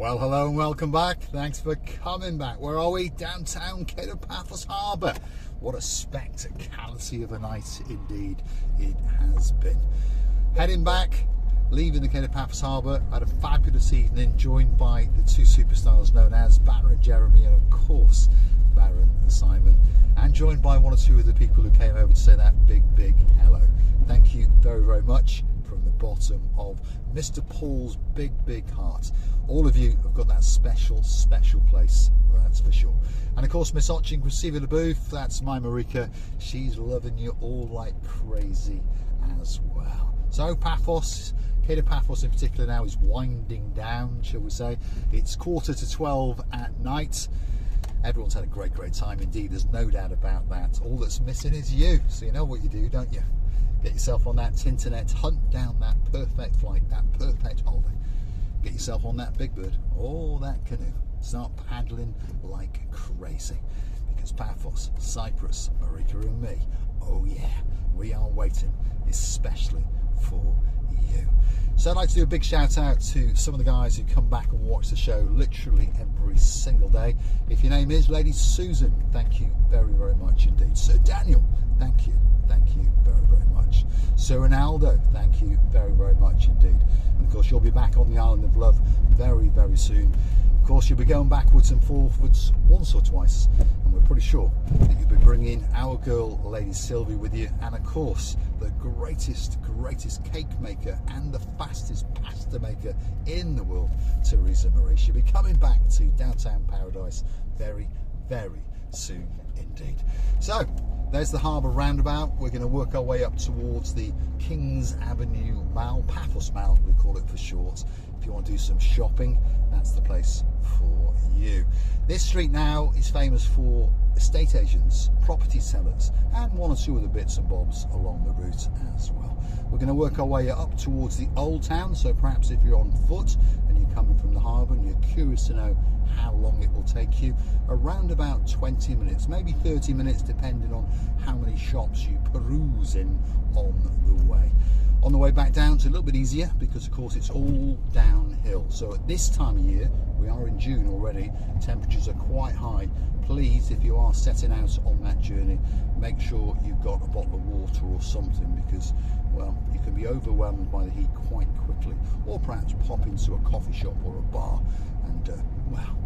Well, hello and welcome back. Thanks for coming back. Where are we? Downtown Paphos Harbour. What a spectacality of a night indeed it has been. Heading back, leaving the Paphos Harbour at a fabulous evening, joined by the two superstars known as Baron Jeremy and of course Baron Simon, and joined by one or two of the people who came over to say that big hello. Thank you very much from the bottom of Mr. Paul's big heart. All of you have got that special place, that's for sure. And of course Miss Otching receiving the booth, that's my Marika. She's loving you all like crazy as well. So Paphos, Paphos in particular now is winding down, shall we say. It's 11:45 at night. Everyone's had a great time indeed, there's no doubt about that. All that's missing is you, so you know what you do, don't you? Get yourself on that internet, hunt down that perfect flight, that perfect holiday. Get yourself on that big bird or that canoe. Start paddling like crazy. Because Paphos, Cyprus, Marika and me, oh yeah, we are waiting, especially for you. So I'd like to do a big shout out to some of the guys who come back and watch the show literally every single day. If your name is Lady Susan, thank you very much indeed. Sir Daniel, thank you very much. Sir Ronaldo, thank you very much indeed. And of course you'll be back on the island of love very soon. Of course you'll be going backwards and forwards once or twice, and we're pretty sure that you'll be bringing our girl Lady Sylvie with you, and of course the greatest cake maker and the fastest pasta maker in the world, Teresa Marie. She'll be coming back to Downtown Paradise very soon indeed. So there's the harbour roundabout. We're going to work our way up towards the Kings Avenue Mall, Paphos Mall we call it for short. If you want to do some shopping, that's the place for you. This street now is famous for estate agents, property sellers, and one or two other bits and bobs along the route as well. We're going to work our way up towards the old town, so perhaps if you're on foot and you're coming from the harbour and you're curious to know how long it will take you, around about 20 minutes, maybe 30 minutes, depending on how many shops you peruse in on the way. On the way back down, it's a little bit easier because of course it's all downhill. So at this time of year, we are in June already, temperatures are quite high. Please, if you are setting out on that journey, make sure you've got a bottle of water or something, because well, you can be overwhelmed by the heat quite quickly. Or perhaps pop into a coffee shop or a bar and well,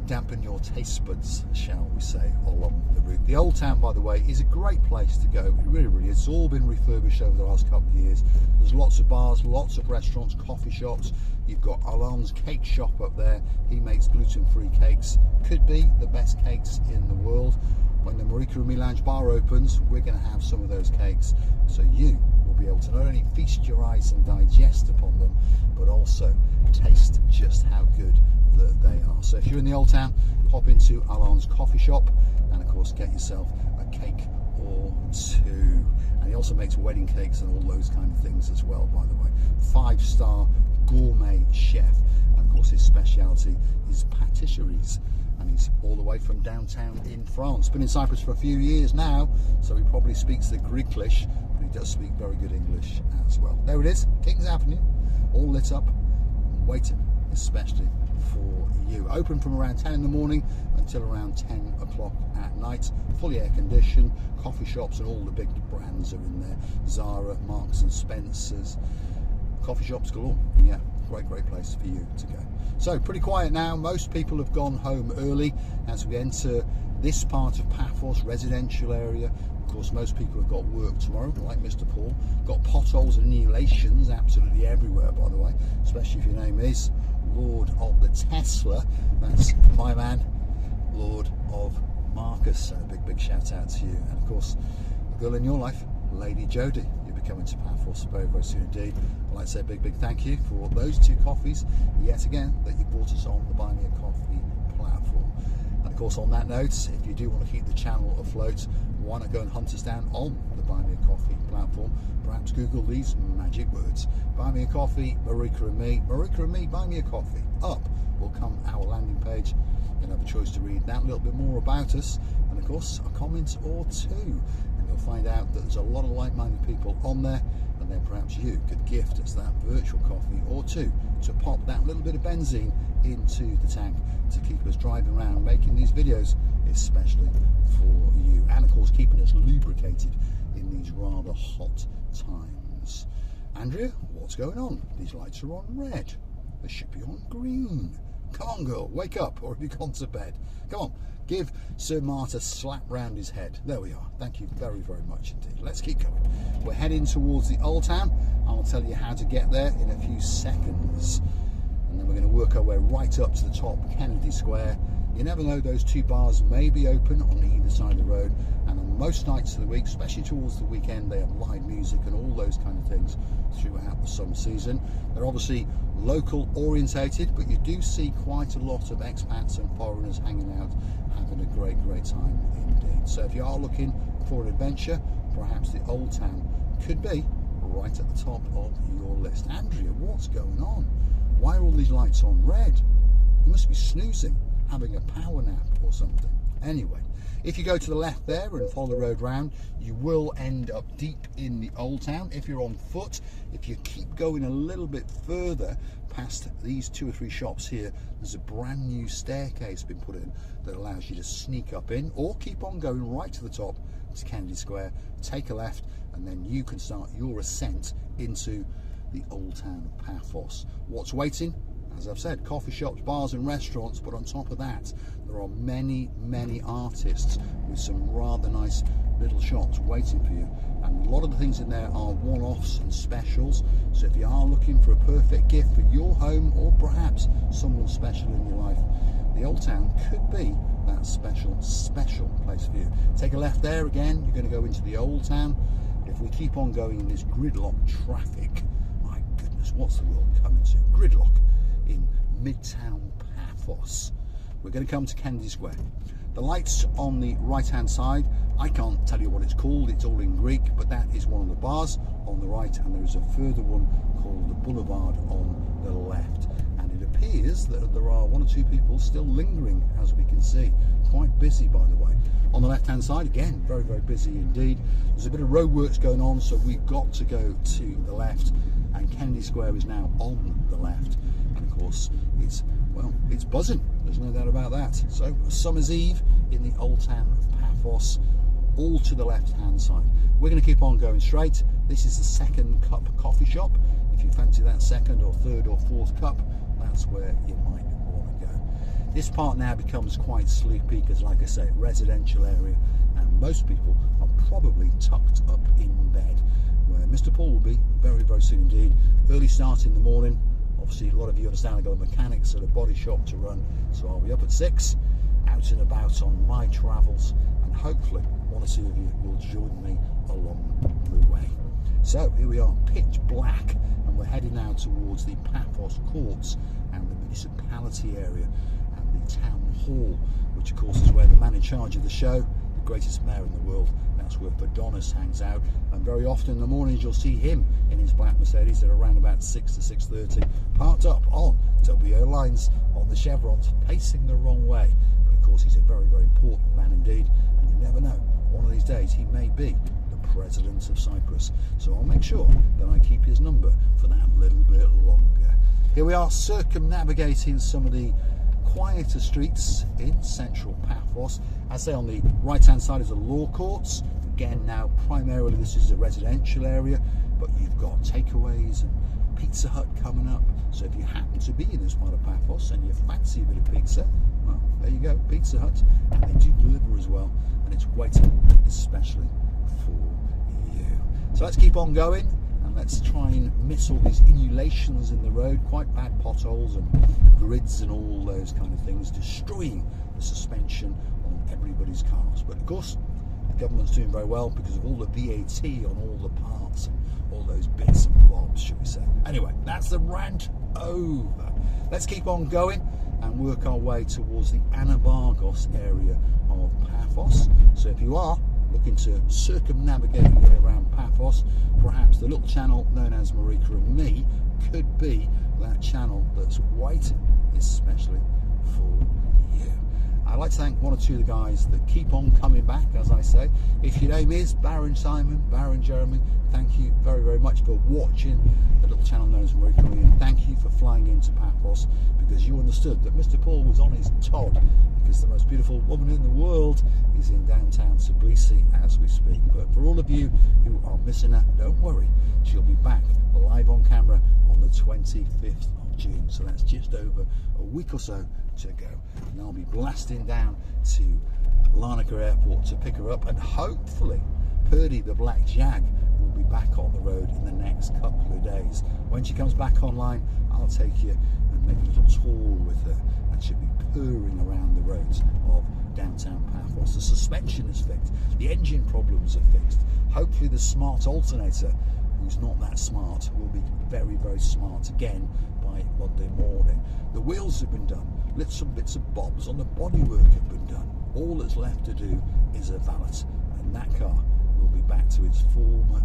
dampen your taste buds, shall we say, along the route. The old town, by the way, is a great place to go. It really is. It's all been refurbished over the last couple of years. There's lots of bars, lots of restaurants, coffee shops. You've got Alan's cake shop up there. He makes gluten-free cakes. Could be the best cakes in the world. When the Marika and Me Lounge bar opens, we're going to have some of those cakes, so you will be able to not only feast your eyes and digest upon them, but also taste just how good that they are. So if you're in the old town, pop into Alan's coffee shop and of course get yourself a cake or two. And he also makes wedding cakes and all those kind of things as well, by the way. 5-star gourmet chef, and of course his speciality is patisseries, and he's all the way from downtown in France. Been in Cyprus for a few years now, so he probably speaks the Greeklish, but he does speak very good English as well. There it is, Kings Avenue, all lit up, waiting especially for you. Open from around 10 in the morning until around 10 o'clock at night. Fully air conditioned, coffee shops and all the big brands are in there. Zara, Marks and Spencer's, coffee shops galore. Yeah, great place for you to go. So pretty quiet now. Most people have gone home early as we enter this part of Paphos residential area. Of course, most people have got work tomorrow, like Mr. Paul. Got potholes and annihilations absolutely everywhere, by the way, especially if your name is Lord of the Tesla. That's my man, Lord of Marcus. So a big shout out to you. And of course, the girl in your life, Lady Jodie. You'll be coming to Paphos very soon indeed. I'd like to say a big thank you for those 2 coffees yet again that you bought us on the Buy Me a Coffee platform. And of course, on that note, if you do want to keep the channel afloat, why not go and hunt us down on the Buy Me a Coffee platform? Perhaps Google these magic words: Buy Me a Coffee, Marika and Me, Marika and Me, Buy Me a Coffee. Up will come our landing page. You'll have a choice to read that, a little bit more about us, and of course a comment or two. And You'll find out that there's a lot of like-minded people on there, and then perhaps you could gift us that virtual coffee or two to pop that little bit of benzene into the tank to keep us driving around making these videos, especially for you, and of course keeping us lubricated in these rather hot times. Andrea, what's going on? These lights are on red. They should be on green. Come on, girl, wake up, or have you gone to bed? Come on, give Sir Mart a slap round his head. There we are. Thank you very, very much indeed. Let's keep going. We're heading towards the Old Town. I'll tell you how to get there in a few seconds. And then we're going to work our way right up to the top, Kennedy Square. You never know, those two bars may be open on either side of the road, and on most nights of the week, especially towards the weekend, they have live music and all those kind of things throughout the summer season. They're obviously local orientated, but you do see quite a lot of expats and foreigners hanging out, having a great time indeed. So if you are looking for an adventure, perhaps the Old Town could be right at the top of your list. Andrea, what's going on? Why are all these lights on red? You must be snoozing, having a power nap or something. Anyway, if you go to the left there and follow the road round, you will end up deep in the Old Town. If you're on foot, if you keep going a little bit further past these 2 or 3 shops here, there's a brand new staircase been put in that allows you to sneak up in, or keep on going right to the top to Kennedy Square, take a left, and then you can start your ascent into the Old Town of Paphos. What's waiting? As I've said, coffee shops, bars and restaurants, but on top of that, there are many artists with some rather nice little shops waiting for you. And a lot of the things in there are one-offs and specials. So if you are looking for a perfect gift for your home, or perhaps someone special in your life, the Old Town could be that special place for you. Take a left there again, you're going to go into the Old Town. If we keep on going in this gridlock traffic, my goodness, what's the world coming to? Gridlock in Midtown Paphos. We're going to come to Kennedy Square. The lights on the right hand side, I can't tell you what it's called, it's all in Greek, but that is one of the bars on the right, and there is a further one called the Boulevard on the left. And it appears that there are 1 or 2 people still lingering, as we can see. Quite busy, by the way. On the left hand side, again, very busy indeed. There's a bit of roadworks going on, so we've got to go to the left, and Kennedy Square is now on the left. And of course, it's buzzing, there's no doubt about that. So a summer's eve in the Old Town of Paphos, all to the left hand side. We're going to keep on going straight. This is the Second Cup coffee shop. If you fancy that second or third or fourth cup, that's where you might want to go. This part now becomes quite sleepy because, like I say, residential area, and most people are probably tucked up in bed, where Mr. Paul will be very soon indeed. Early start in the morning. Obviously, a lot of you understand I've got a mechanics at a body shop to run, so I'll be up at 6, out and about on my travels, and hopefully 1 or 2 of you will join me along the way. So here we are, pitch black, and we're heading now towards the Paphos courts and the municipality area and the town hall, which of course is where the man in charge of the show, the greatest mayor in the world, that's where Adonis hangs out. And very often in the mornings you'll see him in his black Mercedes at around about 6 to 6:30, parked up on WO lines on the chevrons, pacing the wrong way. But of course he's a very important man indeed, and you never know, one of these days he may be the President of Cyprus. So I'll make sure that I keep his number for that little bit longer. Here we are, circumnavigating some of the quieter streets in central Paphos. I say on the right hand side is the law courts. Again, now primarily this is a residential area, but you've got takeaways and Pizza Hut coming up. So if you happen to be in this part of Paphos and you fancy a bit of pizza, well, there you go, Pizza Hut, and they do deliver as well, and it's waiting especially for you. So let's keep on going, and let's try and miss all these undulations in the road, quite bad potholes and grids and all those kind of things, destroying the suspension on everybody's cars. But of course, the government's doing very well because of all the VAT on all the parts and all those bits and bobs, should we say. Anyway, that's the rant over. Let's keep on going and work our way towards the Anabargos area of Paphos. So if you are looking to circumnavigate your way around Paphos, perhaps the little channel known as Marika and me could be that channel that's waiting especially for you. I'd like to thank one or two of the guys that keep on coming back, as I say. If your name is Baron Simon, Baron Jeremy, thank you very, very much for watching the little channel known as Marika. And thank you for flying into Paphos, because you understood that Mr. Paul was on his Todd, because the most beautiful woman in the world is in downtown Tbilisi as we speak. But for all of you who are missing her, don't worry, she'll be back live on camera on the 25th of June. So that's just over a week or so to go. And I'll be blasting down to Larnaca Airport to pick her up, and hopefully Purdy the Black Jag will be back on the road in the next couple of days. When she comes back online, I'll take you and make a little tour with her, and she'll be purring around the roads of downtown Paphos. The suspension is fixed, the engine problems are fixed. Hopefully the smart alternator, who's not that smart, will be very, very smart again by Monday morning. The wheels have been done, some bits and bobs on the bodywork have been done. All that's left to do is a valet, and that car will be back to its former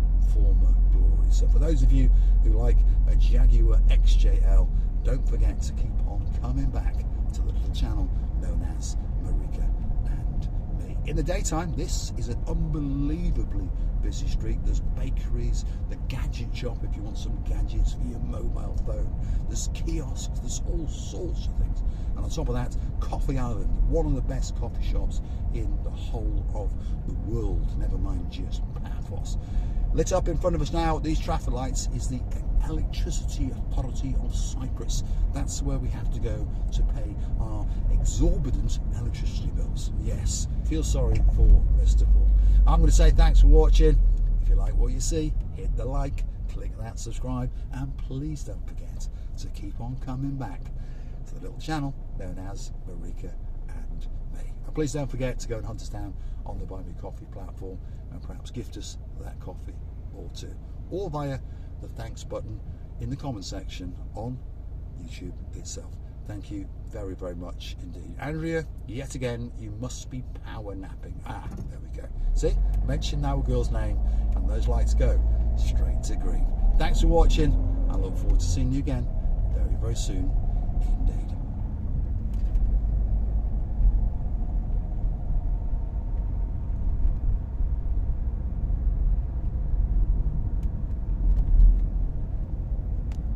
glory. So for those of you who like a Jaguar XJL, don't forget to keep on coming back to the little channel known as Marika and me. In the daytime, this is an unbelievably busy street. There's bakeries, the gadget shop if you want some gadgets for your mobile phone, there's kiosks, there's all sorts of things. And on top of that, Coffee Island, one of the best coffee shops in the whole of the world, never mind just Paphos. Lit up in front of us now at these traffic lights is the Electricity Authority of Cyprus. That's where we have to go to pay our exorbitant electricity bills. Yes, feel sorry for Mr. Paul. I'm going to say thanks for watching. If you like what you see, hit the like, click that subscribe, and please don't forget to keep on coming back to the little channel known as Marika and me. And please don't forget to go and hunt us down on the Buy Me Coffee platform, and perhaps gift us that coffee or two, or via the thanks button in the comment section on YouTube itself. Thank you very, very much indeed. Andrea, yet again, you must be power napping. Ah, there we go. See, mention our girl's name and those lights go straight to green. Thanks for watching. I look forward to seeing you again very, very soon indeed.